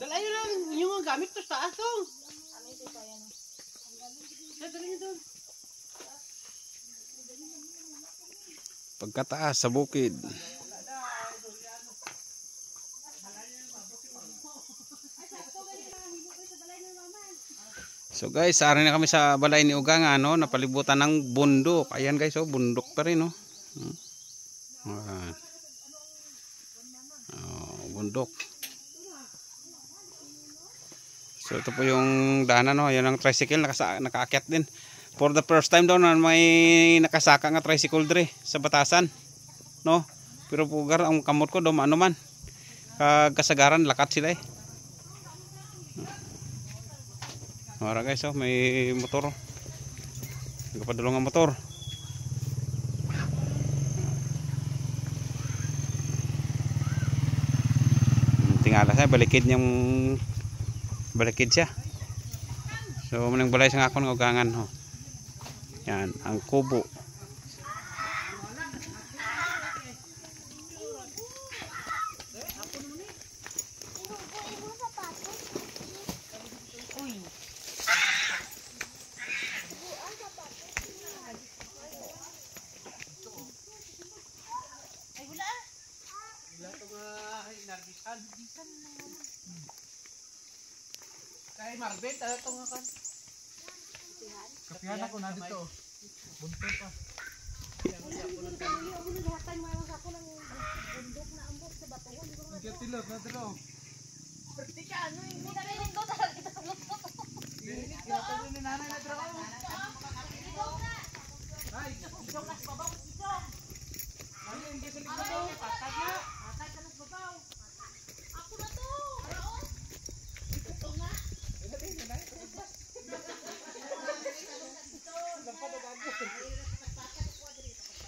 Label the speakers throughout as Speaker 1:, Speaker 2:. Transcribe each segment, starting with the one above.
Speaker 1: Dalayo lang yung mga gamit to sa taas oh.
Speaker 2: Ano ito kaya no?
Speaker 1: Dali nyo doon.
Speaker 3: Pagkataas sa bukid. So guys, ari na kami sa balay ni Ugang, no, napalibutan ng bundok. Ayan guys, oh, bundok pa rin, no. Bundok. So ito po yung daanan, no. Ayan ang tricycle, nakaakyat din. For the first time daw na may nakasaka nga tricycle dre sa Batasan, no. Pero pugar ang kamot ko daw ano man. Kasagaran lakat sila eh. Mara guys, oh, may motor. Nagpadulong ang motor. Tingala siya, balikid siya. So manang balay sa akon nga ugangan, ho. Yan, ang kubo.
Speaker 1: Kay Marvin, tayo ito nga kan.
Speaker 4: Kapihan ako na dito. Buntot pa. Tilot na dito.
Speaker 2: Tika, ano yung narinig ko talaga ito sa luto.
Speaker 1: Ito ni nanay na dito. Ay, isong nas babaw, isong. Ano yung gisa ni babaw? Patag na. Patag ka nas babaw.
Speaker 2: Ako na to. Ito nga.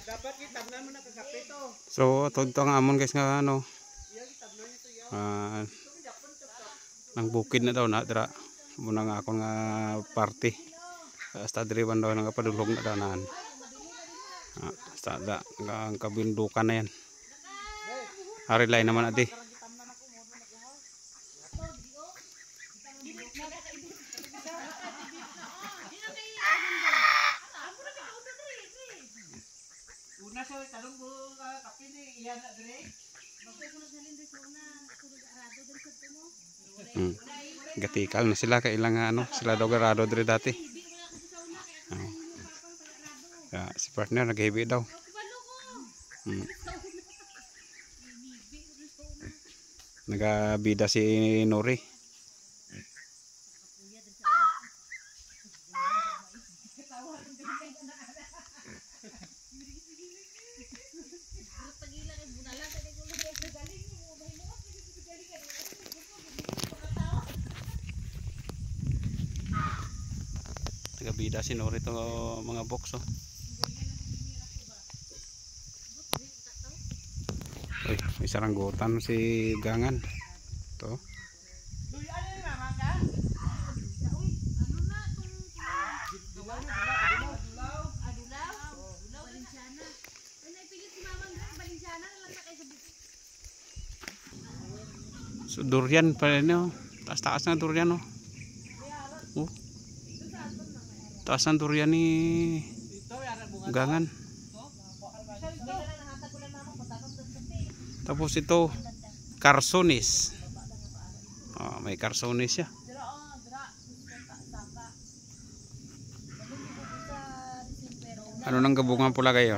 Speaker 1: Dapat kitabnan mo na kagapit to.
Speaker 3: So tugto ang amon guys nga ano. Nang bukid na daw na dira. Muna nga akong nga party. Hasta driban daw nga padulong na danan. Sada ang kabindukan na yan. Hari lain naman adi.
Speaker 1: Una sa talong mo kape ni iyan na dire.
Speaker 3: Gatikal na sila kailang ano, sila daw garado dire dati. Si partner nag-heavy daw. Nagabida si Nori. Nagabida si Nori to mga box, oh. Uy, may saranggotan si Gangan. To.
Speaker 1: Duy ano ni mama ka?
Speaker 3: So durian pa rin, oh. Taas-taas na durian, oh. Taas ng durian ni Gangan. Tapos ito Carsonis. May Carsonis siya. Ano nang gabungan pula kayo?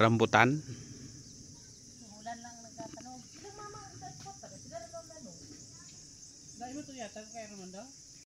Speaker 3: Rambutan.
Speaker 1: Dai mo to yata kay Ramon daw.